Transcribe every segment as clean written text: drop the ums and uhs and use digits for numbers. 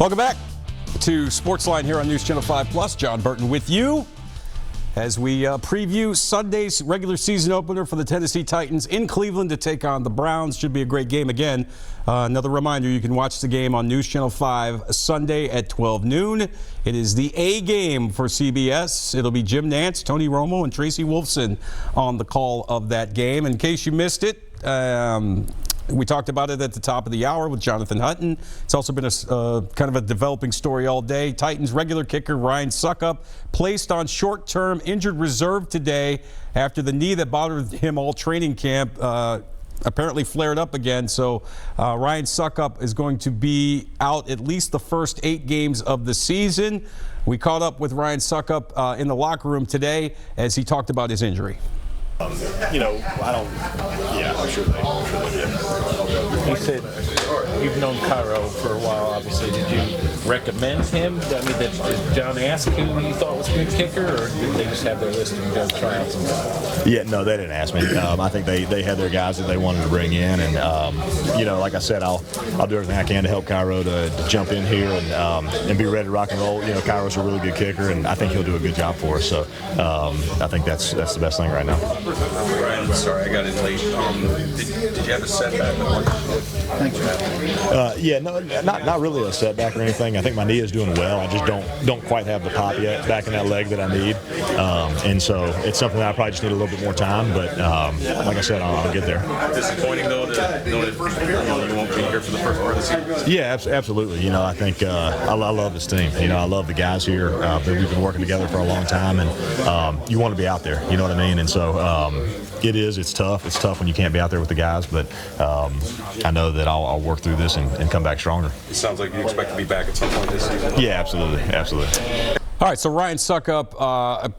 Welcome back to Sportsline here on News Channel 5 Plus. Jon Burton with you as we preview Sunday's regular season opener for the Tennessee Titans in Cleveland to take on the Browns. Should be a great game again. Another reminder, you can watch the game on News Channel 5 Sunday at 12 noon. It is the A game for CBS. It'll be Jim Nantz, Tony Romo, and Tracy Wolfson on the call of that game. In case you missed it, we talked about it at the top of the hour with Jonathan Hutton. It's also been a kind of a developing story all day. Titans regular kicker Ryan Succop placed on short-term injured reserve today after the knee that bothered him all training camp apparently flared up again. So Ryan Succop is going to be out at least the first 8 games of the season. We caught up with Ryan Succop in the locker room today as he talked about his injury. I'm sure they do. You said you've known Cairo for a while, obviously. Did you recommend him? I mean, did John ask who you thought was a good kicker, or did they just have their list and go try out some guys? Yeah, no, they didn't ask me. I think they had their guys that they wanted to bring in, and like I said, I'll do everything I can to help Cairo to jump in here and be ready to rock and roll. Cairo's a really good kicker, and I think he'll do a good job for us. So I think that's the best thing right now. Ryan, sorry I got in late. Did you have a setback? Thanks, not really a setback or anything. I think my knee is doing well. I just don't quite have the pop yet back in that leg that I need, and so it's something that I probably just need a little bit more time. But like I said, I'll get there. Disappointing though to know that you won't be here for the first part of the season. Yeah, absolutely. I think I love this team. I love the guys here. We've been working together for a long time, and you want to be out there. You know what I mean? And so it's tough. It's tough when you can't be out there with the guys, but I know that I'll work through this and come back stronger. It sounds like you expect to be back at some point this season. Yeah, absolutely. All right, so Ryan Succop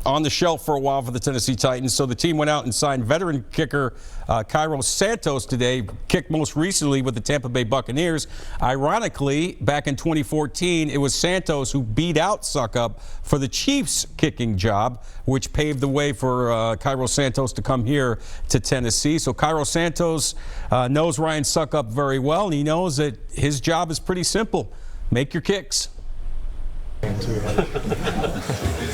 on the shelf for a while for the Tennessee Titans. So the team went out and signed veteran kicker Cairo Santos today, kicked most recently with the Tampa Bay Buccaneers. Ironically, back in 2014, it was Santos who beat out Succop for the Chiefs kicking job, which paved the way for Cairo Santos to come here to Tennessee. So Cairo Santos knows Ryan Succop very well, and he knows that his job is pretty simple. Make your kicks.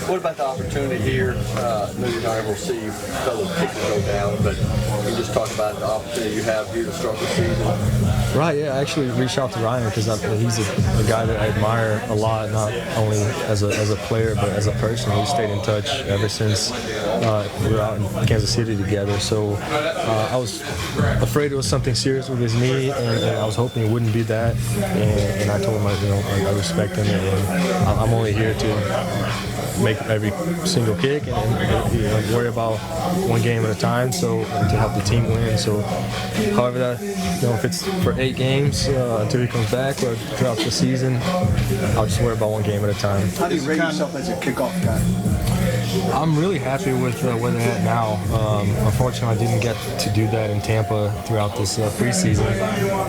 What about the opportunity here? I know you're not able to see fellow kickers go down, but you just talk about the opportunity you have here to start the season. Right, yeah, I actually reached out to Ryan because he's a guy that I admire a lot, not only as a player, but as a person. We stayed in touch ever since we were out in Kansas City together. So I was afraid it was something serious with his knee, and I was hoping it wouldn't be that. And I told him, I respect him, and I'm only here to make every single kick and worry about one game at a time. So to help the team win. So, however that, if it's for 8 games until he comes back or throughout the season, I'll just worry about one game at a time. How do you rate yourself as a kickoff guy? I'm really happy with where they're at now. Unfortunately, I didn't get to do that in Tampa throughout this preseason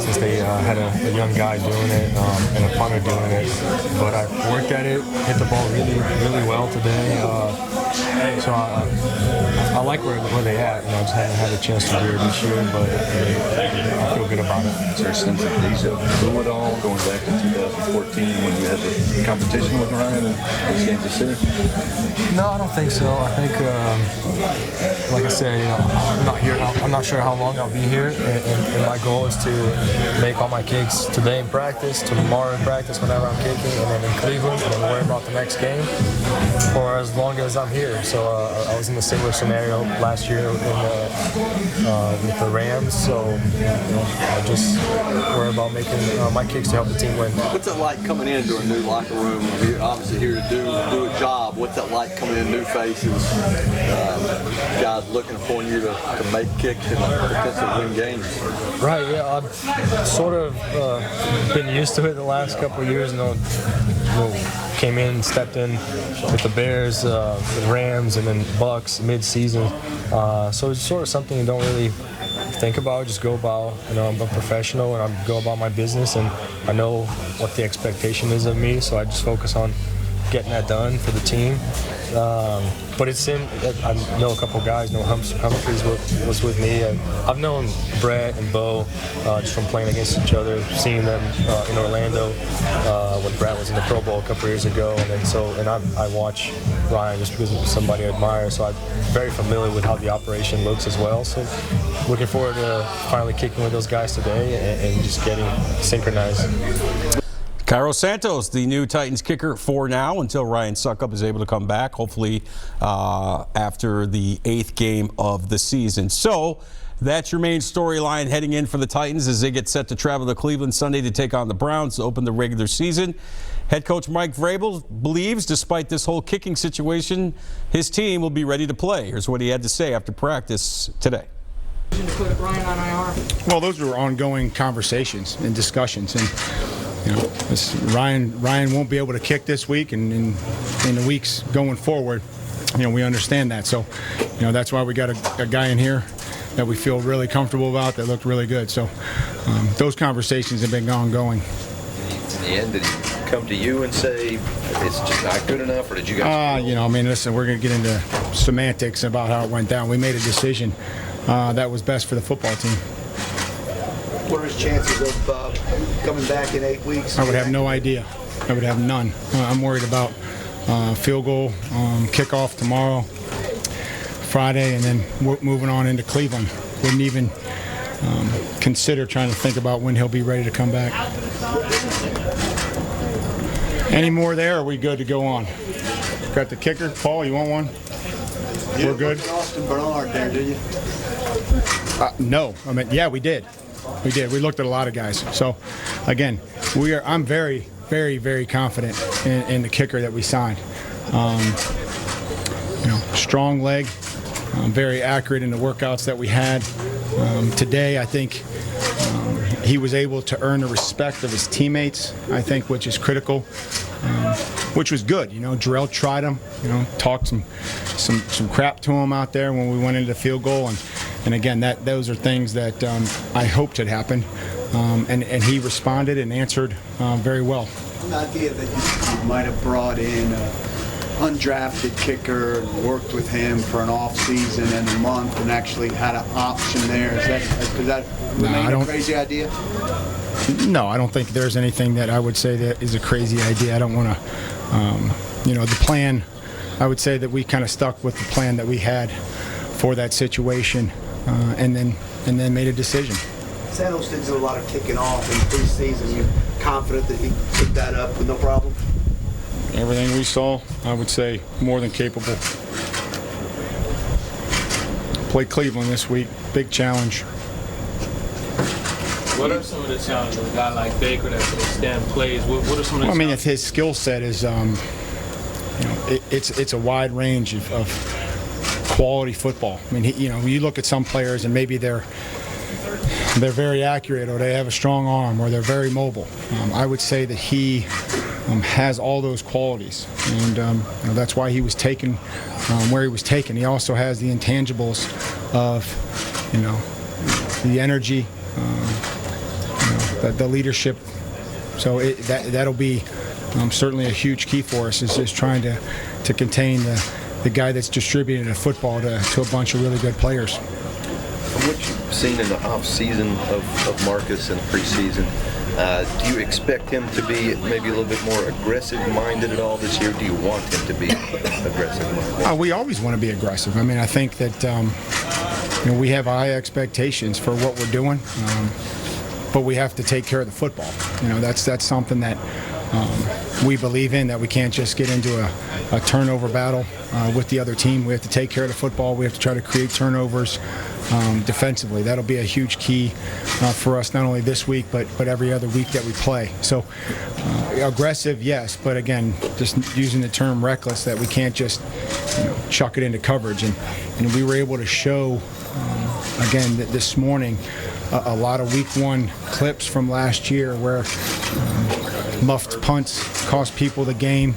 since they had a young guy doing it and a punter doing it. But I worked at it, hit the ball really, really well today. So I like where they at. I just haven't had a chance to do it this year, but I feel good about it. Is there a sense of deja vu at all going back to 2014 when you had the competition with Ryan in Kansas City? No, I don't think so. I think, like I said, I'm not sure how long I'll be here, and my goal is to make all my kicks today in practice, tomorrow in practice whenever I'm kicking, and then in Cleveland, and then worry about the next game for as long as I'm here. So I was in a similar scenario last year with the Rams, so I just worry about making my kicks to help the team win. What's it like coming into a new locker room? You're obviously here to do a job. What's it like coming in, new faces, guys looking for you to make kicks and potentially win games? Right, yeah, I've sort of been used to it the last couple of years. Came in, stepped in with the Bears, the Rams, and then Bucks mid-season. So it's sort of something you don't really think about, just go about. I'm a professional and I go about my business, and I know what the expectation is of me, so I just focus on getting that done for the team. But it's him. I know a couple guys. Humphreys was with me, and I've known Brett and Bo just from playing against each other, seeing them in Orlando when Brad was in the Pro Bowl a couple years ago, and I watch Ryan just because he's somebody I admire. So I'm very familiar with how the operation looks as well. So looking forward to finally kicking with those guys today and just getting synchronized. Cairo Santos, the new Titans kicker for now until Ryan Suckup is able to come back, hopefully after the 8th game of the season. So that's your main storyline heading in for the Titans as they get set to travel to Cleveland Sunday to take on the Browns to open the regular season. Head coach Mike Vrabel believes, despite this whole kicking situation, his team will be ready to play. Here's what he had to say after practice today. Well, those were ongoing conversations and discussions, and Ryan won't be able to kick this week, and in the weeks going forward, we understand that. So, that's why we got a guy in here that we feel really comfortable about, that looked really good. So, those conversations have been ongoing. In the end, did he come to you and say it's just not good enough, or did you guys? Listen, we're going to get into semantics about how it went down. We made a decision that was best for the football team. What are his chances of coming back in 8 weeks? I would have no idea. I would have none. I'm worried about field goal, kickoff tomorrow, Friday, and then moving on into Cleveland. Wouldn't even consider trying to think about when he'll be ready to come back. Any more there, or are we good to go on? Got the kicker. Paul, you want one? We're good? Austin Bernard there, did you? No. Yeah, we did. We did. We looked at a lot of guys. So, again, I'm very, very, very confident in the kicker that we signed. Strong leg, very accurate in the workouts that we had. Today, I think he was able to earn the respect of his teammates, I think, which is critical, which was good. Jarrell tried him, talked some crap to him out there when we went into the field goal. And again, those are things that I hoped had happened. And he responded and answered very well. The idea that you might have brought in an undrafted kicker and worked with him for an off season and a month and actually had an option there, does that remain a crazy idea? No, I don't think there's anything that I would say that is a crazy idea. I don't want to, the plan, I would say that we kind of stuck with the plan that we had for that situation and then made a decision. Santos did do a lot of kicking off in preseason. You're confident that he picked that up with no problem? Everything we saw, I would say, more than capable. Play Cleveland this week. Big challenge. What are some of the challenges of a guy like Baker that can extend plays? What are some of the challenges? His skill set is, it's a wide range of quality football. You look at some players and maybe they're very accurate, or they have a strong arm, or they're very mobile. I would say that he has all those qualities, and that's why he was taken where he was taken. He also has the intangibles of, the energy, the leadership. So that'll be certainly a huge key for us, is trying to contain the guy that's distributing the football to a bunch of really good players. From what you've seen in the off-season of Marcus and preseason, do you expect him to be maybe a little bit more aggressive-minded at all this year? Do you want him to be aggressive-minded? We always want to be aggressive. I think that we have high expectations for what we're doing, but we have to take care of the football. That's something that we believe in, that we can't just get into a turnover battle with the other team. We have to take care of the football. We have to try to create turnovers defensively. That'll be a huge key for us, not only this week, but every other week that we play. So aggressive, yes, but again, just using the term reckless, that we can't just chuck it into coverage. And we were able to show, again, this morning, a lot of week one clips from last year where muffed punts cost people the game.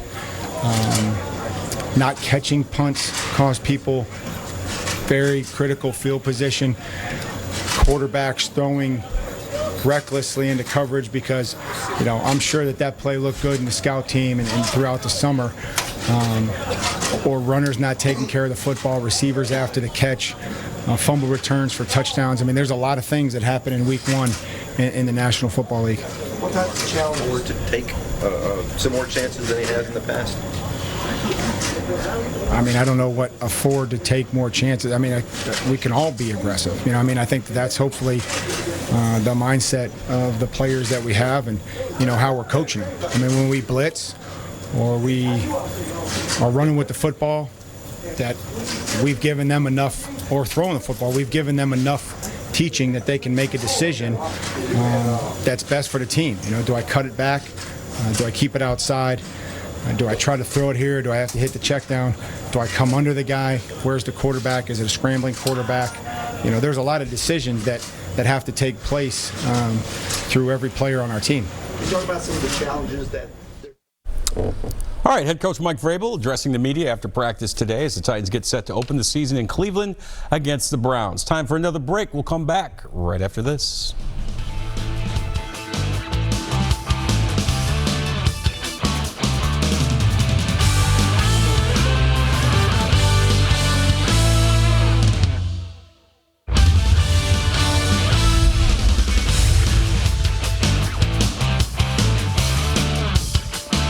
Not catching punts cost people very critical field position. Quarterbacks throwing recklessly into coverage because, I'm sure that play looked good in the scout team and throughout the summer. Or runners not taking care of the football, receivers after the catch, fumble returns for touchdowns. There's a lot of things that happen in week one in the National Football League. What type of challenge to take some more chances than he has in the past? I mean, I don't know what afford to take more chances. I mean, we can all be aggressive. You know, I mean, I think that's hopefully the mindset of the players that we have, and you know how we're coaching them. I mean, when we blitz or we are running with the football, that we've given them enough, or throwing the football, we've given them enough teaching that they can make a decision that's best for the team. You know, do I cut it back? Do I keep it outside? Do I try to throw it here? Do I have to hit the check down? Do I come under the guy? Where's the quarterback? Is it a scrambling quarterback? You know, there's a lot of decisions that have to take place through every player on our team. You talk about some of the challenges that. All right, head coach Mike Vrabel addressing the media after practice today as the Titans get set to open the season in Cleveland against the Browns. Time for another break. We'll come back right after this.